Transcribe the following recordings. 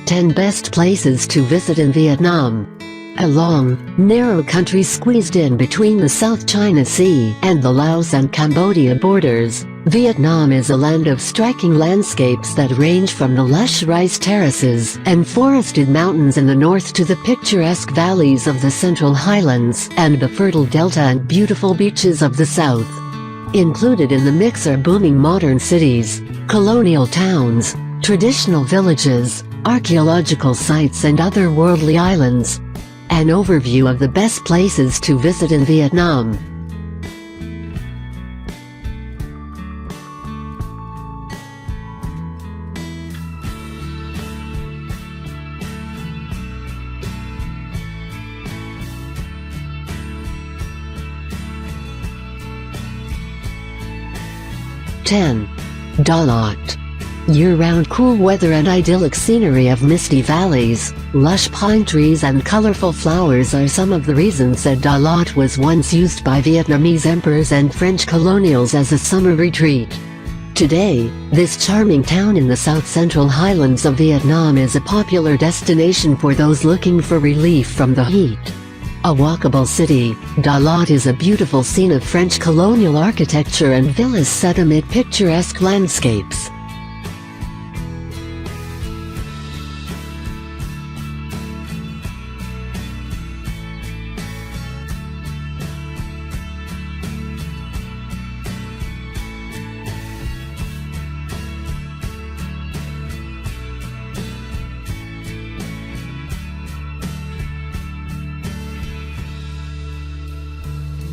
10 Best Places to Visit in Vietnam. A long, narrow country squeezed in between the South China Sea and the Laos and Cambodia borders, Vietnam is a land of striking landscapes that range from the lush rice terraces and forested mountains in the north to the picturesque valleys of the Central Highlands and the fertile delta and beautiful beaches of the south. Included in the mix are booming modern cities, colonial towns, traditional villages, archaeological sites and otherworldly islands. An overview of the best places to visit in Vietnam. (10) Da Lat. Year-round cool weather and idyllic scenery of misty valleys, lush pine trees and colorful flowers are some of the reasons that Da Lat was once used by Vietnamese emperors and French colonials as a summer retreat. Today, this charming town in the south-central highlands of Vietnam is a popular destination for those looking for relief from the heat. A walkable city, Da Lat is a beautiful scene of French colonial architecture and villas set amid picturesque landscapes.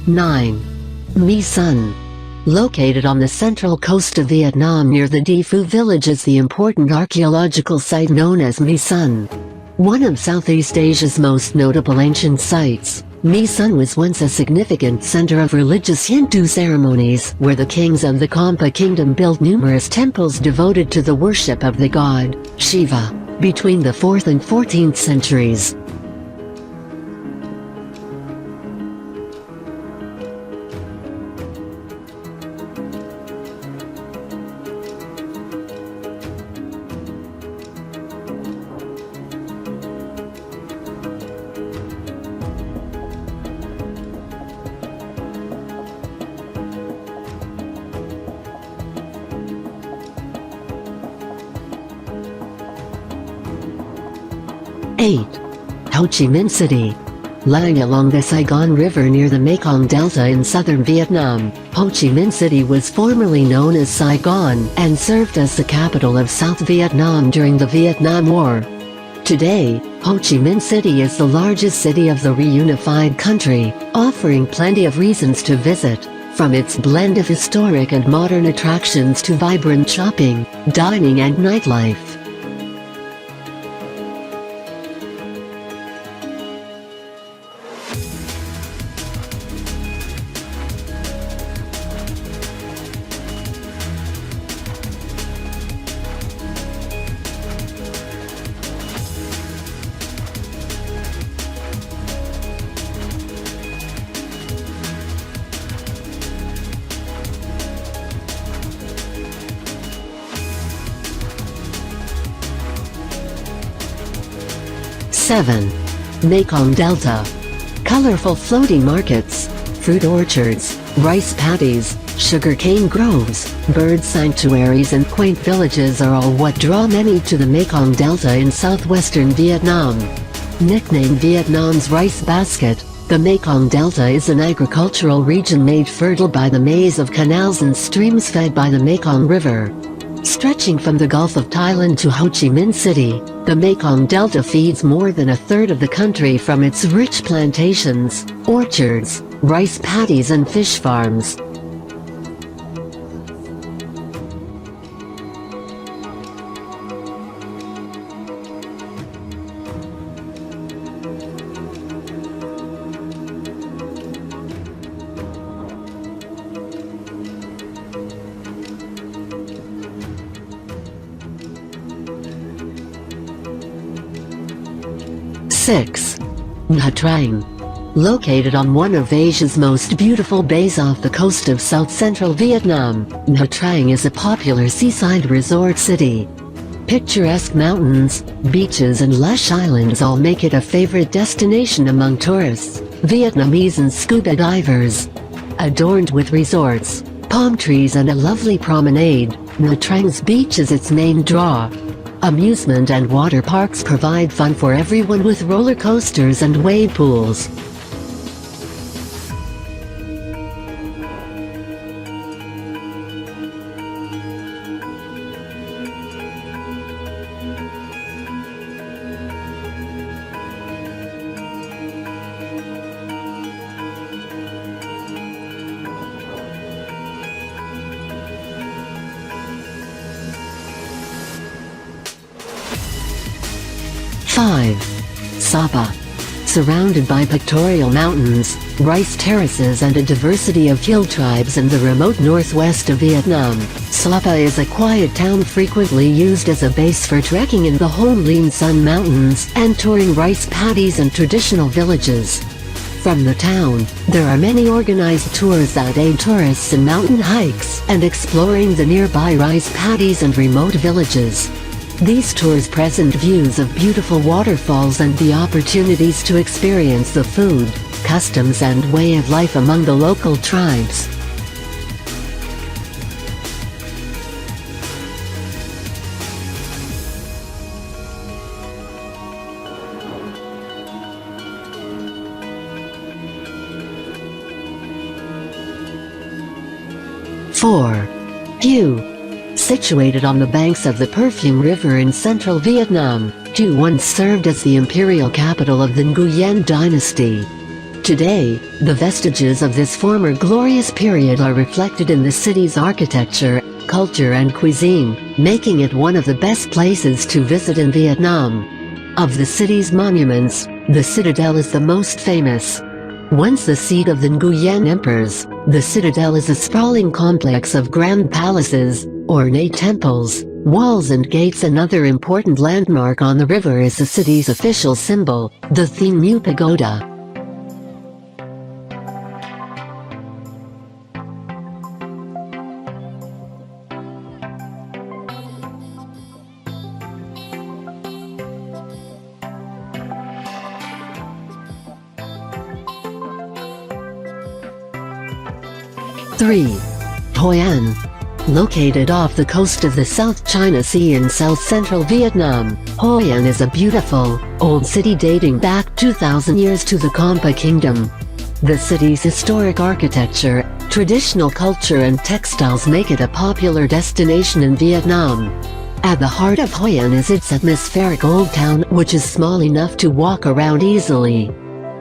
(9) My Son. Located on the central coast of Vietnam near the Di Phu village is the important archaeological site known as My Son. One of Southeast Asia's most notable ancient sites, My Son was once a significant center of religious Hindu ceremonies where the kings of the Kampa kingdom built numerous temples devoted to the worship of the god, Shiva, between the 4th and 14th centuries. (8) Ho Chi Minh City. Lying along the Saigon River near the Mekong Delta in southern Vietnam, Ho Chi Minh City was formerly known as Saigon and served as the capital of South Vietnam during the Vietnam War. Today, Ho Chi Minh City is the largest city of the reunified country, offering plenty of reasons to visit, from its blend of historic and modern attractions to vibrant shopping, dining and nightlife. (7) Mekong Delta. Colorful floating markets, fruit orchards, rice paddies, sugarcane groves, bird sanctuaries and quaint villages are all what draw many to the Mekong Delta in southwestern Vietnam. Nicknamed Vietnam's rice basket, the Mekong Delta is an agricultural region made fertile by the maze of canals and streams fed by the Mekong River. Stretching from the Gulf of Thailand to Ho Chi Minh City, the Mekong Delta feeds more than a third of the country from its rich plantations, orchards, rice paddies and fish farms. (6) Nha Trang. Located on one of Asia's most beautiful bays off the coast of south-central Vietnam, Nha Trang is a popular seaside resort city. Picturesque mountains, beaches and lush islands all make it a favorite destination among tourists, Vietnamese and scuba divers. Adorned with resorts, palm trees and a lovely promenade, Nha Trang's beach is its main draw. Amusement and water parks provide fun for everyone with roller coasters and wave pools. Five. Sapa. Surrounded by pictorial mountains, rice terraces and a diversity of hill tribes in the remote northwest of Vietnam, Sapa is a quiet town frequently used as a base for trekking in the Hon Lien Sun Mountains and touring rice paddies and traditional villages. From the town, there are many organized tours that aid tourists in mountain hikes and exploring the nearby rice paddies and remote villages. These tours present views of beautiful waterfalls and the opportunities to experience the food, customs and way of life among the local tribes. Four. Hue. Situated on the banks of the Perfume River in central Vietnam, Hue once served as the imperial capital of the Nguyen dynasty. Today, the vestiges of this former glorious period are reflected in the city's architecture, culture and cuisine, making it one of the best places to visit in Vietnam. Of the city's monuments, the Citadel is the most famous. Once the seat of the Nguyen emperors, the Citadel is a sprawling complex of grand palaces, ornate temples, walls and gates. Another important landmark on the river is the city's official symbol, the Thien Mu Pagoda. Three. Hoi An. Located off the coast of the South China Sea in south-central Vietnam, Hoi An is a beautiful, old city dating back 2,000 years to the Kompa Kingdom. The city's historic architecture, traditional culture and textiles make it a popular destination in Vietnam. At the heart of Hoi An is its atmospheric old town, which is small enough to walk around easily.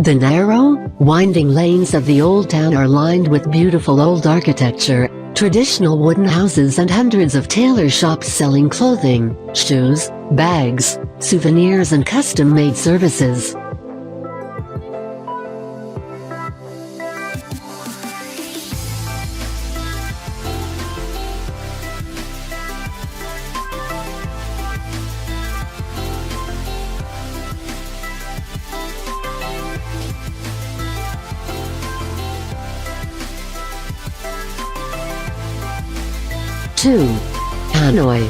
The narrow, winding lanes of the old town are lined with beautiful old architecture, traditional wooden houses and hundreds of tailor shops selling clothing, shoes, bags, souvenirs and custom-made services. Two. Hanoi.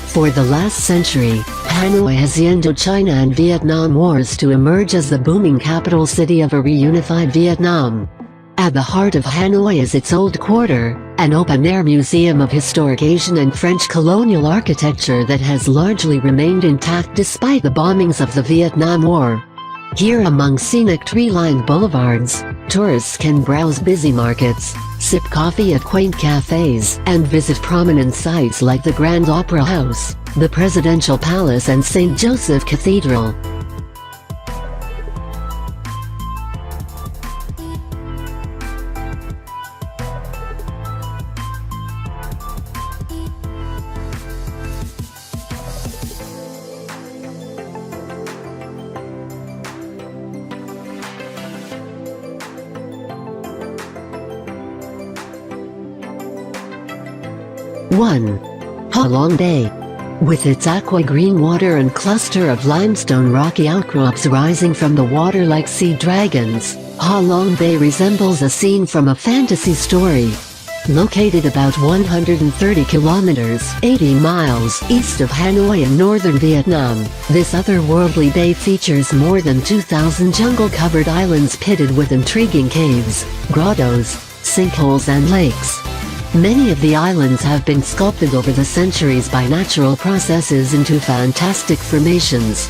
For the last century, Hanoi has the Indochina and Vietnam Wars to emerge as the booming capital city of a reunified Vietnam. At the heart of Hanoi is its old quarter, an open-air museum of historic Asian and French colonial architecture that has largely remained intact despite the bombings of the Vietnam War. Here, among scenic tree-lined boulevards, tourists can browse busy markets, sip coffee at quaint cafes, and visit prominent sites like the Grand Opera House, the Presidential Palace and St. Joseph Cathedral. One. Ha Long Bay. With its aqua-green water and cluster of limestone rocky outcrops rising from the water like sea dragons, Ha Long Bay resembles a scene from a fantasy story. Located about 130 kilometers 80 miles east of Hanoi in northern Vietnam, this otherworldly bay features more than 2,000 jungle-covered islands pitted with intriguing caves, grottos, sinkholes and lakes. Many of the islands have been sculpted over the centuries by natural processes into fantastic formations.